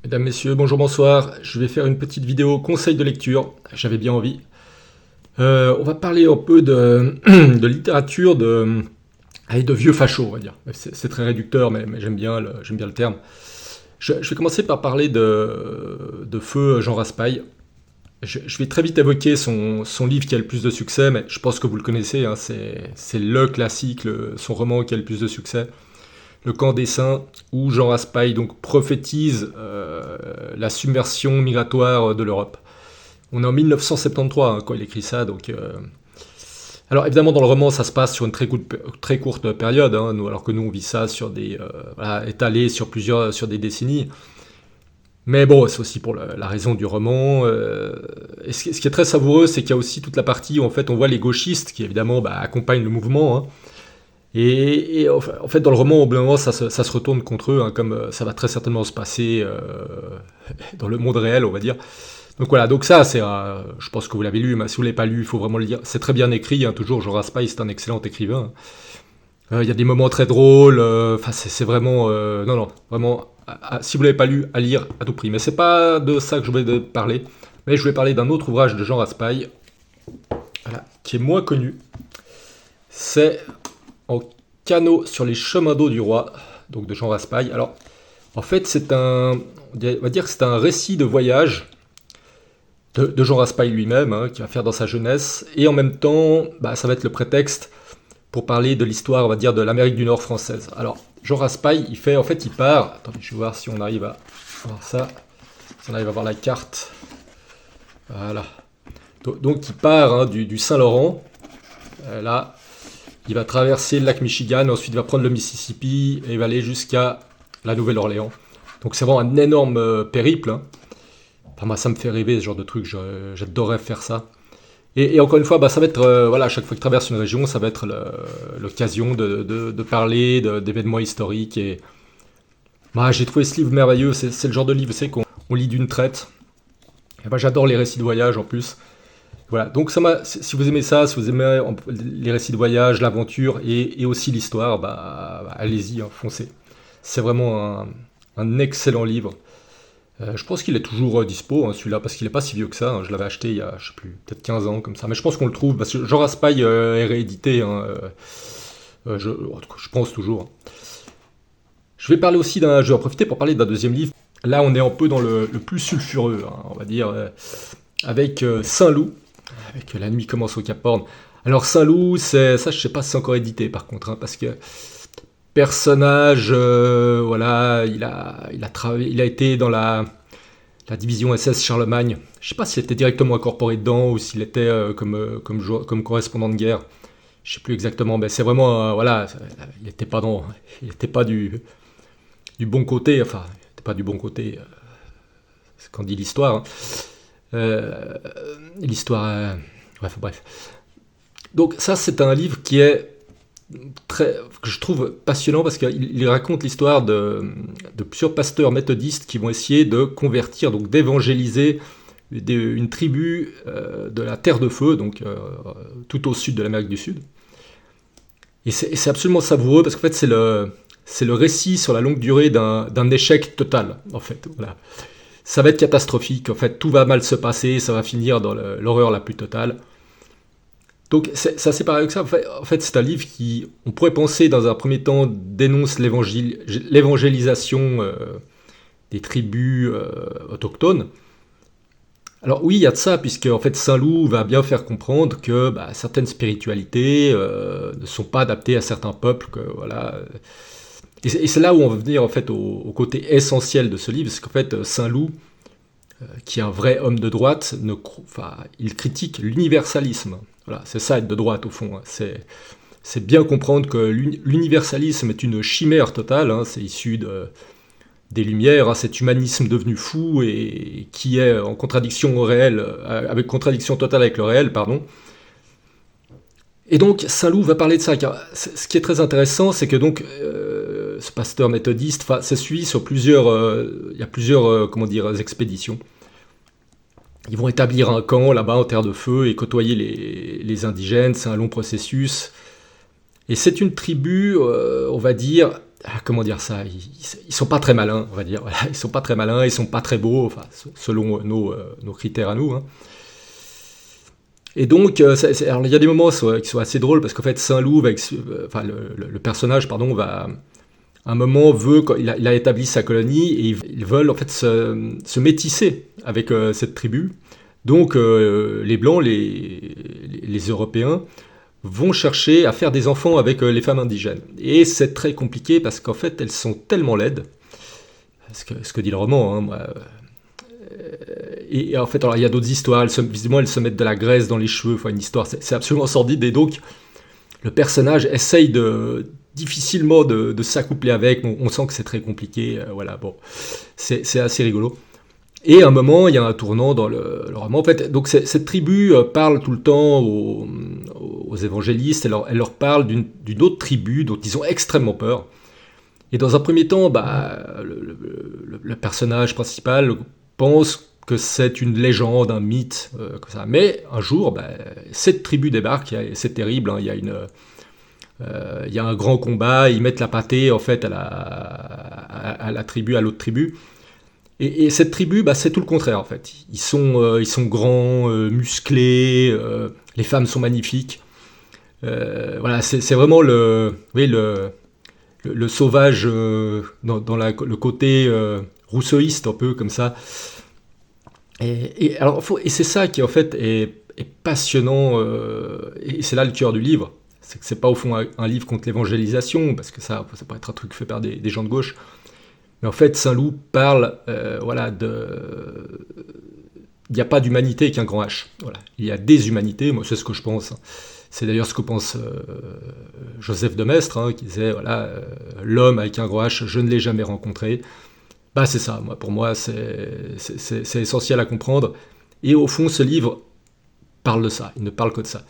Mesdames, Messieurs, bonjour, bonsoir. Je vais faire une petite vidéo conseil de lecture. J'avais bien envie. On va parler un peu de, de littérature allez, de vieux fachos, on va dire. C'est très réducteur, mais j'aime bien le terme. Je vais commencer par parler de feu Jean Raspail. Je vais très vite évoquer son livre qui a le plus de succès, mais je pense que vous le connaissez, hein, c'est le classique, son roman qui a le plus de succès. Le Camp des Saints, où Jean Raspail donc prophétise la submersion migratoire de l'Europe. On est en 1973 hein, quand il écrit ça, donc. Alors évidemment dans le roman ça se passe sur une très courte période, hein, alors que nous on vit ça sur voilà, étalé sur des décennies. Mais bon, c'est aussi pour la raison du roman. Et ce qui est très savoureux, c'est qu'il y a aussi toute la partie où en fait on voit les gauchistes qui évidemment accompagnent le mouvement, hein. Et en fait, dans le roman, au bout d'un moment, ça se retourne contre eux, hein, comme ça va très certainement se passer dans le monde réel, on va dire. Donc voilà, donc ça, je pense que vous l'avez lu, mais si vous ne l'avez pas lu, il faut vraiment le lire. C'est très bien écrit, hein, toujours. Jean Raspail, c'est un excellent écrivain. Il y a des moments très drôles. Enfin, c'est vraiment, non, non, vraiment. Si vous l'avez pas lu, à lire à tout prix. Mais c'est pas de ça que je voulais parler. Mais je voulais parler d'un autre ouvrage de Jean Raspail, voilà, qui est moins connu. C'est en canot sur les chemins d'eau du roi, donc de Jean Raspail. Alors, en fait, on va dire que c'est un récit de voyage de Jean Raspail lui-même, hein, qu'il va faire dans sa jeunesse, et en même temps, ça va être le prétexte pour parler de l'histoire, on va dire, de l'Amérique du Nord française. Alors, Jean Raspail, en fait, il part. Attendez, je vais voir si on arrive à voir ça, si on arrive à voir la carte. Voilà. Donc, il part hein, du Saint-Laurent. Là, il va traverser le lac Michigan, ensuite il va prendre le Mississippi et il va aller jusqu'à la Nouvelle-Orléans. Donc c'est vraiment un énorme périple, hein. Enfin, moi ça me fait rêver ce genre de truc, j'adorerais faire ça. Et encore une fois, ça va être, voilà, à chaque fois qu'il traverse une région, ça va être l'occasion de parler d'événements historiques. Et j'ai trouvé ce livre merveilleux, c'est le genre de livre, qu'on lit d'une traite. Et j'adore les récits de voyage en plus. Voilà, donc si vous aimez ça, si vous aimez les récits de voyage, l'aventure et aussi l'histoire, allez-y, hein, foncez. C'est vraiment un excellent livre. Je pense qu'il est toujours dispo, hein, celui-là, parce qu'il n'est pas si vieux que ça, hein. Je l'avais acheté il y a, je sais plus, peut-être 15 ans, comme ça. Mais je pense qu'on le trouve, parce que Jean Raspail est réédité, hein, je pense toujours, hein. Je vais en profiter pour parler d'un deuxième livre. Là, on est un peu dans le plus sulfureux, hein, on va dire, avec Saint-Loup, avec La nuit commence au Cap Horn. Alors Saint-Loup, ça je sais pas si c'est encore édité par contre, hein, parce que personnage, voilà, il a été dans la division SS Charlemagne. Je sais pas s'il était directement incorporé dedans ou s'il était comme correspondant de guerre. Je sais plus exactement, mais c'est vraiment, voilà, il était pas du bon côté, enfin, il était pas du bon côté, c'est quand on dit l'histoire, hein. Euh, L'histoire. Bref, bref. Donc, ça, c'est un livre qui est que je trouve passionnant parce qu'il raconte l'histoire de plusieurs pasteurs méthodistes qui vont essayer de convertir, donc d'évangéliser une tribu de la Terre de Feu, donc tout au sud de l'Amérique du Sud. Et c'est absolument savoureux parce qu'en fait, c'est le récit sur la longue durée d'un échec total, en fait. Voilà. Ça va être catastrophique, en fait, tout va mal se passer, ça va finir dans l'horreur la plus totale. Donc c'est assez paradoxal, en fait c'est un livre qui, on pourrait penser dans un premier temps, dénonce l'évangélisation des tribus autochtones. Alors oui, il y a de ça, puisque en fait Saint-Loup va bien faire comprendre que certaines spiritualités ne sont pas adaptées à certains peuples, que voilà. Et c'est là où on va venir en fait au côté essentiel de ce livre, c'est qu'en fait Saint-Loup, qui est un vrai homme de droite, il critique l'universalisme. Voilà, c'est ça être de droite au fond, hein. C'est bien comprendre que l'universalisme est une chimère totale, hein. C'est issu des Lumières, hein, cet humanisme devenu fou et qui est en contradiction au réel, avec contradiction totale avec le réel, pardon. Et donc Saint-Loup va parler de ça. Car ce qui est très intéressant, c'est que donc ce pasteur méthodiste, c'est suivi sur il y a plusieurs comment dire, expéditions. Ils vont établir un camp là-bas en terre de feu et côtoyer les indigènes. C'est un long processus. Et c'est une tribu, on va dire, comment dire ça, ils sont pas très malins, on va dire. Voilà, ils sont pas très malins, ils sont pas très beaux, enfin, selon nos critères à nous, hein. Et donc, alors, il y a des moments qui sont assez drôles parce qu'en fait, Saint-Loup, enfin, le personnage, pardon, va à un moment il a établi sa colonie et ils veulent en fait se métisser avec cette tribu. Donc, les blancs, les Européens, vont chercher à faire des enfants avec les femmes indigènes. Et c'est très compliqué parce qu'en fait, elles sont tellement laides, ce que dit le roman, hein, moi, et en fait, alors, il y a d'autres histoires. Visiblement, elles se mettent de la graisse dans les cheveux. Enfin, une histoire, c'est absolument sordide. Et donc, le personnage essaye difficilement de s'accoupler avec. On sent que c'est très compliqué. Voilà, bon, c'est assez rigolo. Et à un moment, il y a un tournant dans le roman. En fait, donc cette tribu parle tout le temps aux évangélistes. Elle leur parle d'une autre tribu dont ils ont extrêmement peur. Et dans un premier temps, bah, le personnage principal pense que c'est une légende, un mythe, comme ça. Mais un jour, bah, cette tribu débarque, c'est terrible, hein, il y a un grand combat, ils mettent la pâtée en fait à la tribu, à l'autre tribu. Et cette tribu, bah, c'est tout le contraire en fait. Ils sont grands, musclés, les femmes sont magnifiques. Voilà, c'est vraiment le sauvage dans le côté rousseauiste un peu comme ça. Et c'est ça qui en fait est passionnant, et c'est là le cœur du livre. C'est que c'est pas au fond un livre contre l'évangélisation, parce que ça peut être un truc fait par des gens de gauche. Mais en fait, Saint-Loup parle, voilà, il n'y a pas d'humanité avec un grand H. Voilà. Il y a des humanités, moi c'est ce que je pense. C'est d'ailleurs ce que pense Joseph de Maistre, hein, qui disait, voilà, l'homme avec un gros H, je ne l'ai jamais rencontré. Bah c'est ça, pour moi c'est essentiel à comprendre. Et au fond, ce livre parle de ça, il ne parle que de ça.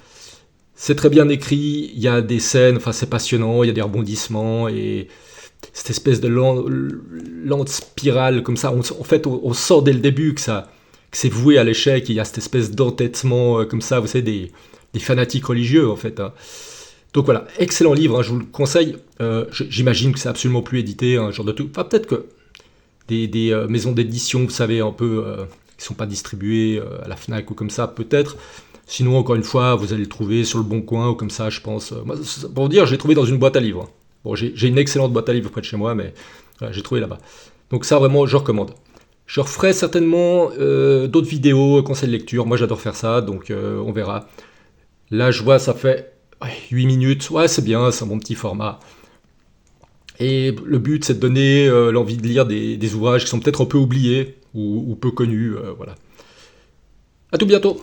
C'est très bien écrit, il y a des scènes, enfin c'est passionnant, il y a des rebondissements, et cette espèce de lente spirale comme ça, en fait on sent dès le début que c'est voué à l'échec, il y a cette espèce d'entêtement comme ça, vous savez, des fanatiques religieux en fait, hein. Donc voilà, excellent livre, hein, je vous le conseille. J'imagine que c'est absolument plus édité, un genre de tout. Enfin peut-être que des maisons d'édition, vous savez, un peu, qui sont pas distribuées à la Fnac ou comme ça, peut-être. Sinon, encore une fois, vous allez le trouver sur le Bon Coin ou comme ça, je pense. Moi, pour vous dire, je l'ai trouvé dans une boîte à livres. Bon, j'ai une excellente boîte à livres près de chez moi, mais voilà, j'ai trouvé là-bas. Donc ça, vraiment, je recommande. Je referai certainement d'autres vidéos, conseils de lecture. Moi, j'adore faire ça, donc on verra. Là, je vois, ça fait 8 minutes. Ouais, c'est bien, c'est un bon petit format. Et le but, c'est de donner l'envie de lire des ouvrages qui sont peut-être un peu oubliés ou peu connus. Voilà. À tout bientôt!